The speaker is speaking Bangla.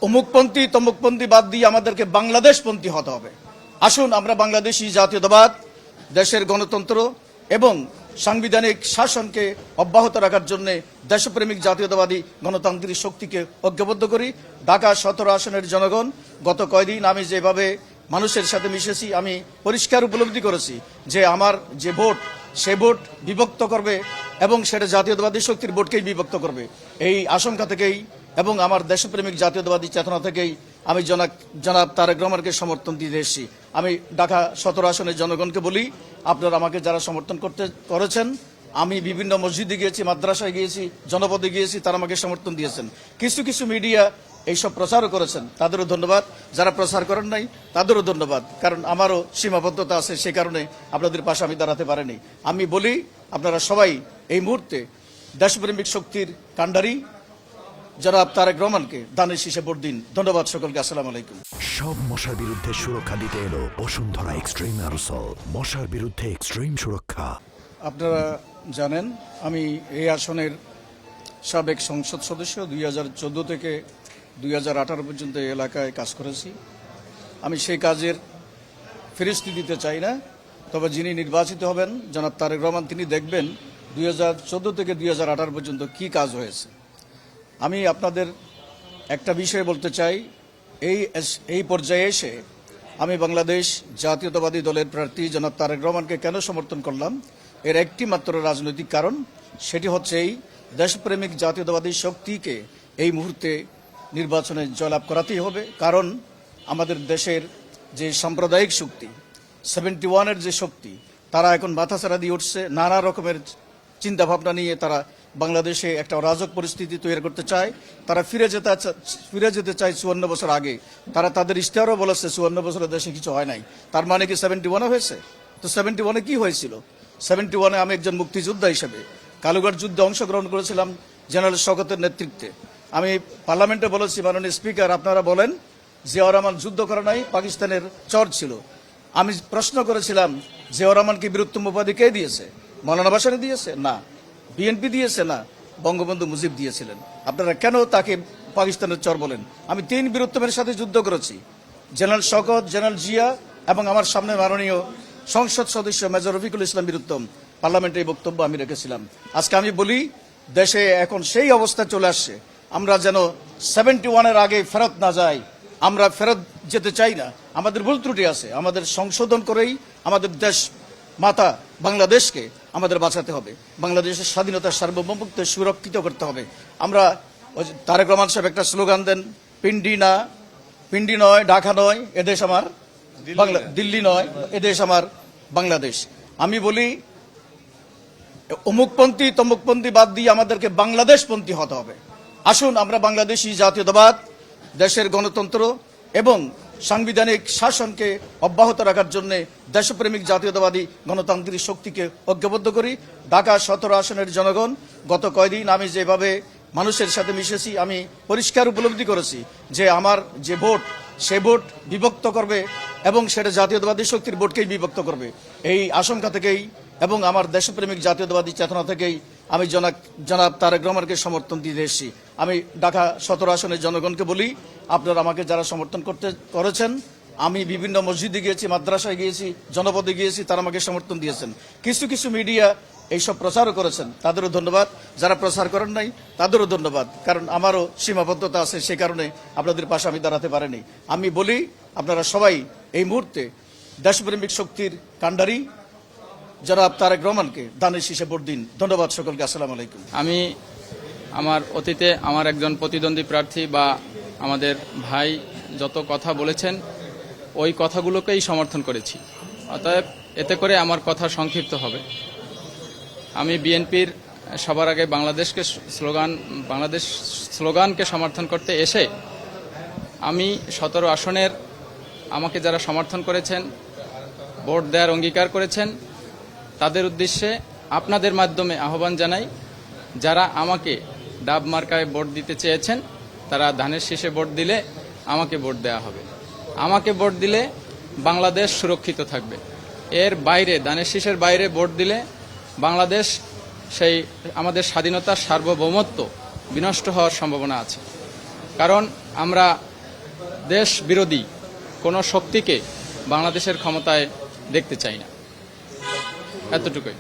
অমুকপন্থী তমুকপন্থী বাদ দিয়ে আমাদেরকে বাংলাদেশপন্থী হতে হবে। আসুন আমরা বাংলাদেশি জাতীয়তাবাদ, দেশের গণতন্ত্র এবং সাংবিধানিক শাসনকে অব্যাহত রাখার জন্য দেশপ্রেমিক জাতীয়তাবাদী গণতান্ত্রিক শক্তিকে ঐক্যবদ্ধ করি। ঢাকা 17 আসনের জনগণ গত কয়দিন আমি যেভাবে মানুষের সাথে মিশেছি, আমি পরিষ্কার উপলব্ধি করেছি যে আমার যে ভোট, সে ভোট বিভক্ত করবে এবং সেটা জাতীয়তাবাদী শক্তির ভোটকেই বিভক্ত করবে। এই আশঙ্কা থেকেই এবং আমার দেশপ্রেমিক জাতীয়তাবাদী চেতনা থেকেই আমি জনাব তারেক রহমানকে সমর্থন দিতে এসেছি। আমি ঢাকা 17 আসনের জনগণকে বলি, আপনারা আমাকে যারা সমর্থন করেছেন, আমি বিভিন্ন মসজিদে গিয়েছি, মাদ্রাসায় গিয়েছি, জনপদে গিয়েছি, তারা আমাকে সমর্থন দিয়েছেন। কিছু কিছু মিডিয়া এইসব প্রচারও করেছেন, তাদেরও ধন্যবাদ। যারা প্রচার করেন নাই তাদেরও ধন্যবাদ, কারণ আমারও সীমাবদ্ধতা আছে, সে কারণে আপনাদের পাশে আমি দাঁড়াতে পারিনি। আমি বলি, আপনারা সবাই এই মুহূর্তে দেশপ্রেমিক শক্তির কাণ্ডারি জনাব তারেক রহমানকে দানের শীষে ভোট দিন। ধন্যবাদ সকলকে। আসসালামু আলাইকুম। সব মশার বিরুদ্ধে সুরক্ষা দিতে এলো বসুন্ধরা এক্সট্রিম অ্যারোসল, মশার বিরুদ্ধে এক্সট্রিম সুরক্ষা। আপনারা জানেন আমি এই আসনের সাবেক সংসদ সদস্য। 2014 থেকে 2018 পর্যন্ত এই এলাকায় কাজ করেছি। আমি সেই কাজের ফেরস্তি দিতে চাই না, তবে যিনি নির্বাচিত হবেন জনাব তারেক রহমান, তিনি দেখবেন 2014 থেকে 2018 পর্যন্ত কি কাজ হয়েছে। আমি আপনাদের একটা বিষয় বলতে চাই, এই পর্যায়ে এসে আমি বাংলাদেশ জাতীয়তাবাদী দলের প্রার্থী জনাব তারেক রহমানকে কেন সমর্থন করলাম, এর একটি মাত্র রাজনৈতিক কারণ। সেটি হচ্ছে এই দেশপ্রেমিক জাতীয়তাবাদী শক্তিকে এই মুহূর্তে নির্বাচনে জয়লাভ করাতেই হবে। কারণ আমাদের দেশের যে সাম্প্রদায়িক শক্তি, 71-এর যে শক্তি, তারা এখন মাথাছাড়া দিয়ে উঠছে। নানা রকমের চিন্তাভাবনা নিয়ে তারা বাংলাদেশে একটা অরাজক পরিস্থিতি তৈরি করতে চায়। তারা ফিরে যেতে চায় 54 বছর আগে। তারা তাদের ইশতেহারও বলেছে 54 বছরের দেশে কিছু হয় নাই। তার মানে কি 71-এ হয়েছে? তো 71-এ কি হয়েছিল? 71-এ আমি একজন মুক্তিযোদ্ধা হিসেবে কালুঘাট যুদ্ধে অংশগ্রহণ করেছিলাম জেনারেল শওকতের নেতৃত্বে। আমি পার্লামেন্টে বলেছি, মাননীয় স্পিকার, আপনারা বলেন জিয়াউর রহমান যুদ্ধ করে নাই, পাকিস্তানের চর ছিল। আমি প্রশ্ন করেছিলাম, জিয়াউর রহমানকে বীরোত্তম উপাধি কে দিয়েছে? মৌলানা ভাসানী দিয়েছে? না। বিএনপি দিয়েছে? না। বঙ্গবন্ধু মুজিব দিয়েছিলেন। আপনারা কেন তাকে পাকিস্তানের চর বলেন? আমি 3 বীরোত্তমের সাথে যুদ্ধ করেছি, জেনারেল শওকত, জেনারেল জিয়া এবং আমার সামনে মাননীয় সংসদ সদস্য মেজর রফিকুল ইসলাম বীরোত্তম। পার্লামেন্টে এই বক্তব্য আমি রেখেছিলাম। আজকে আমি বলি, দেশে এখন সেই অবস্থা চলে আসছে, আমরা যেন 71-এর আগে ফেরত না যাই। আমরা ফেরত যেতে চাই না। আমাদের ভুল ত্রুটি আছে, আমাদের সংশোধন করেই আমাদের দেশ মাতা বাংলাদেশকে আমাদের বাঁচাতে হবে। বাংলাদেশের স্বাধীনতা সার্বভৌমত্ব সুরক্ষিত করতে হবে। আমরা তারেক রহমান সাহেব একটা স্লোগান দেন, পিন্ডি নয়, ঢাকা নয়, এদেশ আমার দিল্লি নয়, এদেশ আমার বাংলাদেশ। আমি বলি, অমুকপন্থী তমুকপন্থী বাদ দিয়ে আমাদেরকে বাংলাদেশপন্থী হতে হবে। আসুন আমরা বাংলাদেশি জাতীয়তাবাদ, দেশের গণতন্ত্র এবং সাংবিধানিক শাসনকে অব্যাহত রাখার জন্য দেশপ্রেমিক জাতীয়তাবাদী গণতান্ত্রিক শক্তিকে ঐক্যবদ্ধ করি। ঢাকা 17 আসনের জনগণ গত কয়দিন আমি যেভাবে মানুষের সাথে মিশেছি, আমি পরিষ্কার উপলব্ধি করেছি যে আমার যে ভোট, সে ভোট বিভক্ত করবে এবং সেটা জাতীয়তাবাদী শক্তির ভোটকেই বিভক্ত করবে। এই আশঙ্কা থেকেই এবং আমার দেশপ্রেমিক জাতীয়তাবাদী চেতনা থেকেই আমি জনাব তারেক রহমানকে সমর্থন দিতে এসেছি। আমি ঢাকা 17 আসনের জনগণকে বলি, আপনারা আমাকে যারা সমর্থন করেছেন, আমি বিভিন্ন মসজিদে গিয়েছি, মাদ্রাসায় গিয়েছি, জনপদে গিয়েছি, তারা আমাকে সমর্থন দিয়েছেন। কিছু কিছু মিডিয়া এইসব প্রচারও করেছেন, তাদেরও ধন্যবাদ। যারা প্রচার করেন নাই তাদেরও ধন্যবাদ, কারণ আমারও সীমাবদ্ধতা আছে, সে কারণে আপনাদের পাশে আমি দাঁড়াতে পারিনি। আমি বলি, আপনারা সবাই এই মুহূর্তে দেশপ্রেমিক শক্তির কাণ্ডারি জনাব তারেক রহমানকে দানের শীষে ভোট দিন। ধন্যবাদ সকলকে। আসসালামু আলাইকুম। আমি আমার অতীতে আমার একজন প্রতিদ্বন্দ্বী প্রার্থী বা আমাদের ভাই যত কথা বলেছেন, ওই কথাগুলোকেই সমর্থন করেছি। অতএব এতে করে আমার কথা সংক্ষিপ্ত হবে। আমি বিএনপির সবার আগে বাংলাদেশ স্লোগানকে সমর্থন করতে এসে আমি 17 আসনের আমাকে যারা সমর্থন করেছেন, ভোট দেওয়ার অঙ্গীকার করেছেন, তাদের উদ্দেশ্যে আপনাদের মাধ্যমে আহ্বান জানাই, যারা আমাকে ডাব মার্কায় ভোট দিতে চেয়েছেন, তারা ধানের শীষে ভোট দিলে আমাকে ভোট দেওয়া হবে। আমাকে ভোট দিলে বাংলাদেশ সুরক্ষিত থাকবে। এর বাইরে, ধানের শীষের বাইরে ভোট দিলে বাংলাদেশ আমাদের স্বাধীনতার সার্বভৌমত্ব বিনষ্ট হওয়ার সম্ভাবনা আছে। কারণ আমরা দেশ বিরোধী কোনো শক্তিকে বাংলাদেশের ক্ষমতায় দেখতে চাই না। এতটুকুই।